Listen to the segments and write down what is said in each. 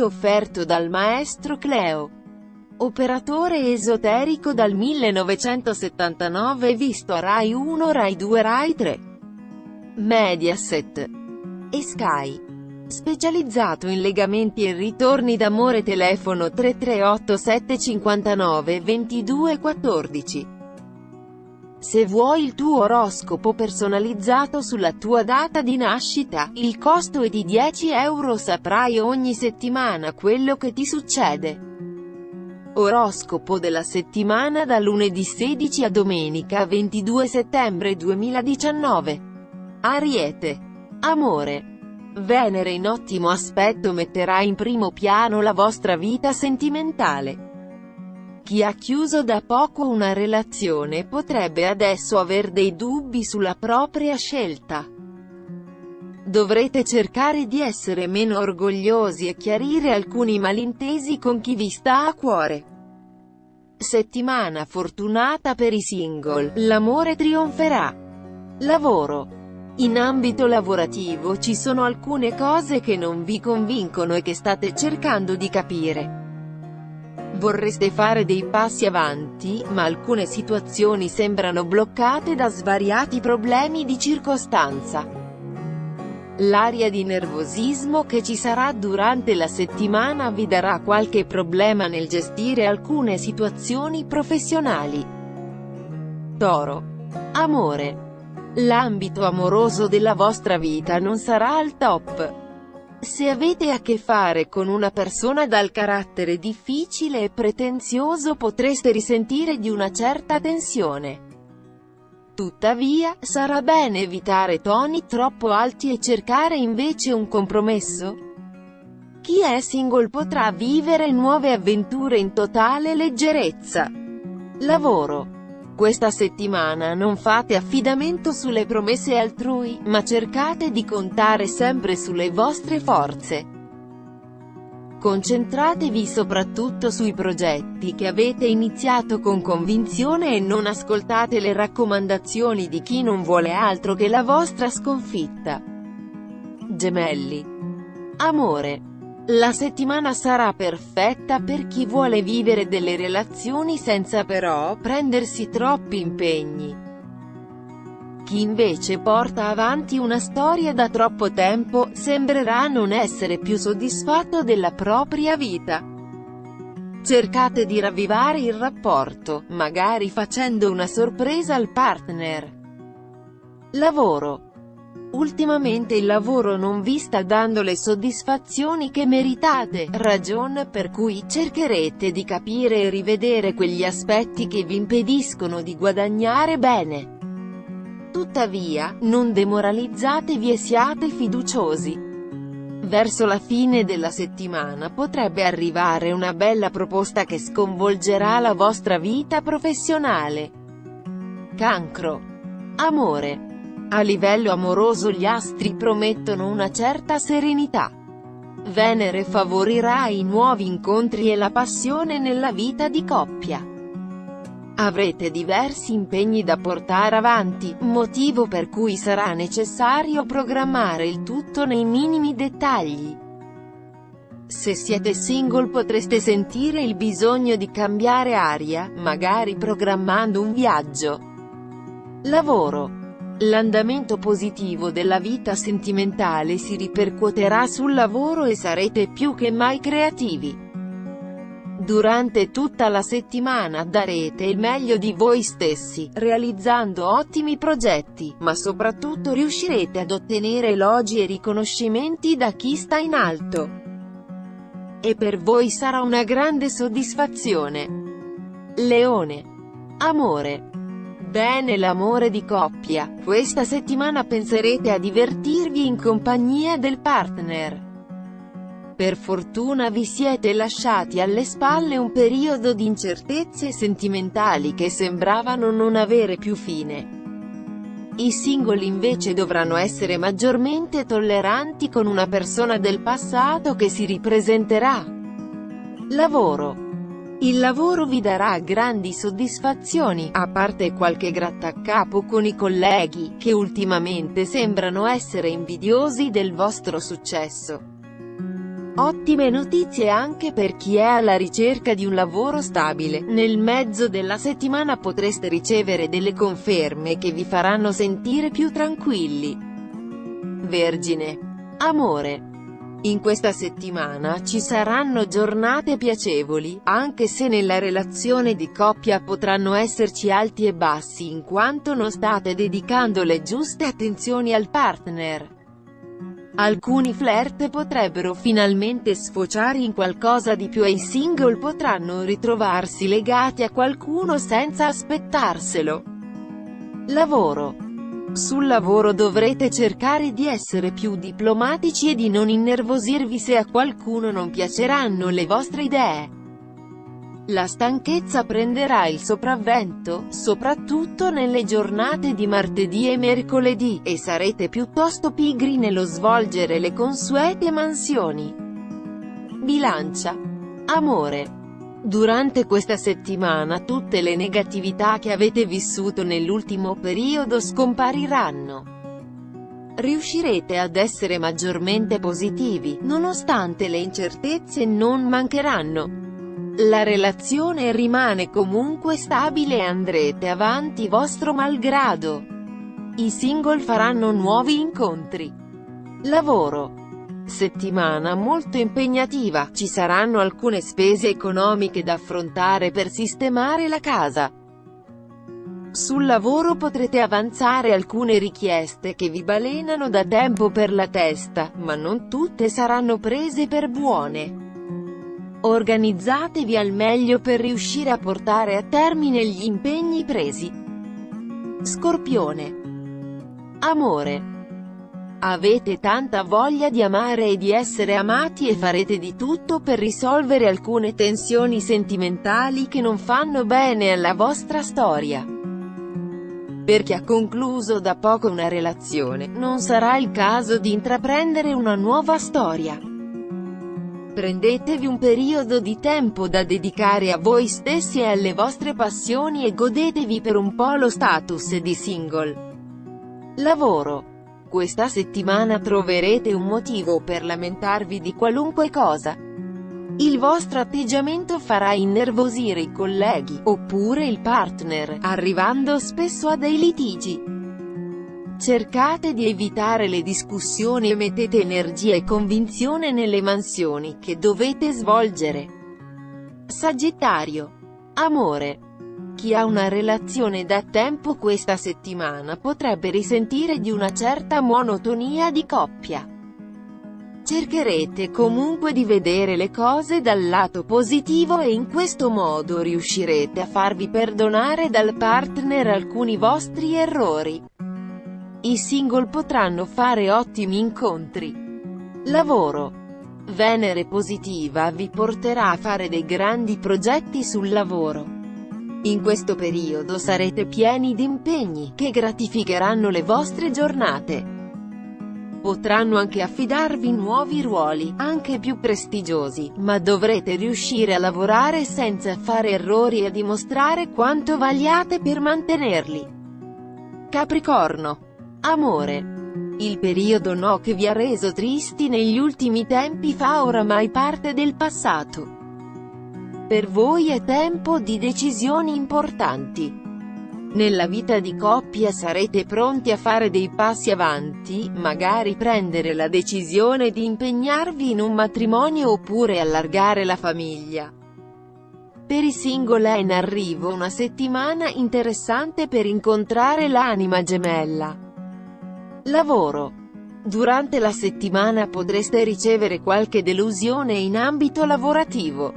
servizio offerto dal maestro Cleo. Operatore esoterico dal 1979, visto a Rai 1, Rai 2, Rai 3, Mediaset e Sky. Specializzato in legamenti e ritorni d'amore. Telefono 338 759 22 14. Se vuoi il tuo oroscopo personalizzato sulla tua data di nascita, il costo è di 10 euro. Saprai ogni settimana quello che ti succede. Oroscopo della settimana da lunedì 16 a domenica 22 settembre 2019. Ariete. Amore. Venere in ottimo aspetto metterà in primo piano la vostra vita sentimentale. Chi ha chiuso da poco una relazione potrebbe adesso aver dei dubbi sulla propria scelta. Dovrete cercare di essere meno orgogliosi e chiarire alcuni malintesi con chi vi sta a cuore. Settimana fortunata per i single, l'amore trionferà. Lavoro. In ambito lavorativo ci sono alcune cose che non vi convincono e che state cercando di capire. Vorreste fare dei passi avanti, ma alcune situazioni sembrano bloccate da svariati problemi di circostanza. L'aria di nervosismo che ci sarà durante la settimana vi darà qualche problema nel gestire alcune situazioni professionali. Toro. Amore. L'ambito amoroso della vostra vita non sarà al top. Se avete a che fare con una persona dal carattere difficile e pretenzioso potreste risentire di una certa tensione. Tuttavia, sarà bene evitare toni troppo alti e cercare invece un compromesso. Chi è single potrà vivere nuove avventure in totale leggerezza. Lavoro. Questa settimana non fate affidamento sulle promesse altrui, ma cercate di contare sempre sulle vostre forze. Concentratevi soprattutto sui progetti che avete iniziato con convinzione e non ascoltate le raccomandazioni di chi non vuole altro che la vostra sconfitta. Gemelli. Amore. La settimana sarà perfetta per chi vuole vivere delle relazioni senza però prendersi troppi impegni. Chi invece porta avanti una storia da troppo tempo, sembrerà non essere più soddisfatto della propria vita. Cercate di ravvivare il rapporto, magari facendo una sorpresa al partner. Lavoro. Ultimamente il lavoro non vi sta dando le soddisfazioni che meritate, ragion per cui cercherete di capire e rivedere quegli aspetti che vi impediscono di guadagnare bene. Tuttavia, non demoralizzatevi e siate fiduciosi. Verso la fine della settimana potrebbe arrivare una bella proposta che sconvolgerà la vostra vita professionale. Cancro. Amore. A livello amoroso gli astri promettono una certa serenità. Venere favorirà i nuovi incontri e la passione nella vita di coppia. Avrete diversi impegni da portare avanti, motivo per cui sarà necessario programmare il tutto nei minimi dettagli. Se siete single potreste sentire il bisogno di cambiare aria, magari programmando un viaggio. Lavoro. L'andamento positivo della vita sentimentale si ripercuoterà sul lavoro e sarete più che mai creativi. Durante tutta la settimana darete il meglio di voi stessi, realizzando ottimi progetti, ma soprattutto riuscirete ad ottenere elogi e riconoscimenti da chi sta in alto. E per voi sarà una grande soddisfazione. Leone. Amore. Bene, l'amore di coppia. Questa settimana penserete a divertirvi in compagnia del partner. Per fortuna vi siete lasciati alle spalle un periodo di incertezze sentimentali che sembravano non avere più fine. I singoli invece dovranno essere maggiormente tolleranti con una persona del passato che si ripresenterà. Lavoro. Il lavoro vi darà grandi soddisfazioni, a parte qualche grattacapo con i colleghi, che ultimamente sembrano essere invidiosi del vostro successo. Ottime notizie anche per chi è alla ricerca di un lavoro stabile. Nel mezzo della settimana potreste ricevere delle conferme che vi faranno sentire più tranquilli. Vergine. Amore. In questa settimana ci saranno giornate piacevoli, anche se nella relazione di coppia potranno esserci alti e bassi in quanto non state dedicando le giuste attenzioni al partner. Alcuni flirt potrebbero finalmente sfociare in qualcosa di più e i single potranno ritrovarsi legati a qualcuno senza aspettarselo. Lavoro. Sul lavoro dovrete cercare di essere più diplomatici e di non innervosirvi se a qualcuno non piaceranno le vostre idee. La stanchezza prenderà il sopravvento, soprattutto nelle giornate di martedì e mercoledì, e sarete piuttosto pigri nello svolgere le consuete mansioni. Bilancia. Amore. Durante questa settimana tutte le negatività che avete vissuto nell'ultimo periodo scompariranno. Riuscirete ad essere maggiormente positivi, nonostante le incertezze non mancheranno. La relazione rimane comunque stabile e andrete avanti vostro malgrado. I single faranno nuovi incontri. Lavoro. Settimana molto impegnativa, ci saranno alcune spese economiche da affrontare per sistemare la casa. Sul lavoro potrete avanzare alcune richieste che vi balenano da tempo per la testa, ma non tutte saranno prese per buone. Organizzatevi al meglio per riuscire a portare a termine gli impegni presi. Scorpione. Amore. Avete tanta voglia di amare e di essere amati e farete di tutto per risolvere alcune tensioni sentimentali che non fanno bene alla vostra storia. Per chi ha concluso da poco una relazione, non sarà il caso di intraprendere una nuova storia. Prendetevi un periodo di tempo da dedicare a voi stessi e alle vostre passioni e godetevi per un po' lo status di single. Lavoro. Questa settimana troverete un motivo per lamentarvi di qualunque cosa. Il vostro atteggiamento farà innervosire i colleghi, oppure il partner, arrivando spesso a dei litigi. Cercate di evitare le discussioni e mettete energia e convinzione nelle mansioni che dovete svolgere. Sagittario. Amore. Chi ha una relazione da tempo questa settimana potrebbe risentire di una certa monotonia di coppia. Cercherete comunque di vedere le cose dal lato positivo e in questo modo riuscirete a farvi perdonare dal partner alcuni vostri errori. I single potranno fare ottimi incontri. Lavoro. Venere positiva vi porterà a fare dei grandi progetti sul lavoro. In questo periodo sarete pieni di impegni, che gratificheranno le vostre giornate. Potranno anche affidarvi nuovi ruoli, anche più prestigiosi, ma dovrete riuscire a lavorare senza fare errori e a dimostrare quanto valiate per mantenerli. Capricorno. Amore. Il periodo no che vi ha reso tristi negli ultimi tempi fa oramai parte del passato. Per voi è tempo di decisioni importanti. Nella vita di coppia sarete pronti a fare dei passi avanti, magari prendere la decisione di impegnarvi in un matrimonio oppure allargare la famiglia. Per i single è in arrivo una settimana interessante per incontrare l'anima gemella. Lavoro. Durante la settimana potreste ricevere qualche delusione in ambito lavorativo.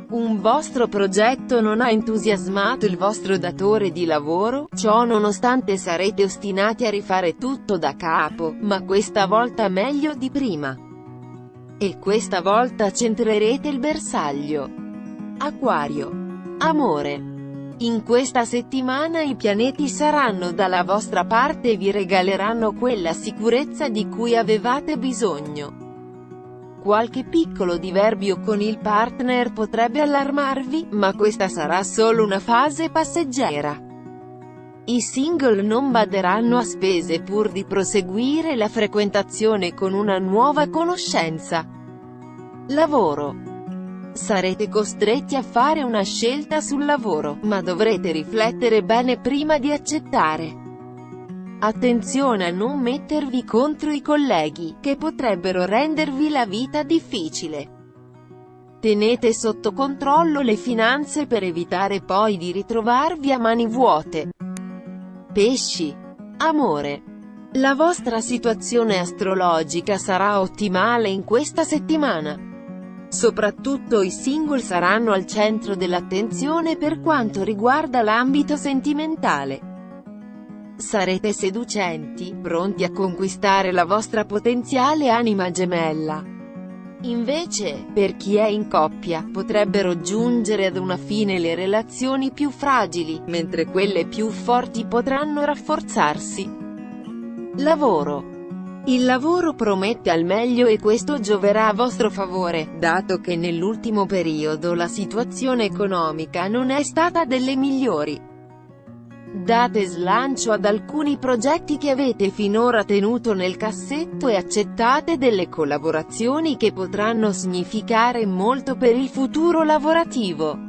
Un vostro progetto non ha entusiasmato il vostro datore di lavoro, ciò nonostante sarete ostinati a rifare tutto da capo, ma questa volta meglio di prima. E questa volta centrerete il bersaglio. Acquario. Amore. In questa settimana i pianeti saranno dalla vostra parte e vi regaleranno quella sicurezza di cui avevate bisogno. Qualche piccolo diverbio con il partner potrebbe allarmarvi, ma questa sarà solo una fase passeggera. I single non baderanno a spese pur di proseguire la frequentazione con una nuova conoscenza. Lavoro. Sarete costretti a fare una scelta sul lavoro, ma dovrete riflettere bene prima di accettare. Attenzione a non mettervi contro i colleghi, che potrebbero rendervi la vita difficile. Tenete sotto controllo le finanze per evitare poi di ritrovarvi a mani vuote. Pesci. Amore. La vostra situazione astrologica sarà ottimale in questa settimana. Soprattutto i single saranno al centro dell'attenzione per quanto riguarda l'ambito sentimentale. Sarete seducenti, pronti a conquistare la vostra potenziale anima gemella. Invece, per chi è in coppia, potrebbero giungere ad una fine le relazioni più fragili, mentre quelle più forti potranno rafforzarsi. Lavoro. Il lavoro promette al meglio e questo gioverà a vostro favore, dato che nell'ultimo periodo la situazione economica non è stata delle migliori. Date slancio ad alcuni progetti che avete finora tenuto nel cassetto e accettate delle collaborazioni che potranno significare molto per il futuro lavorativo.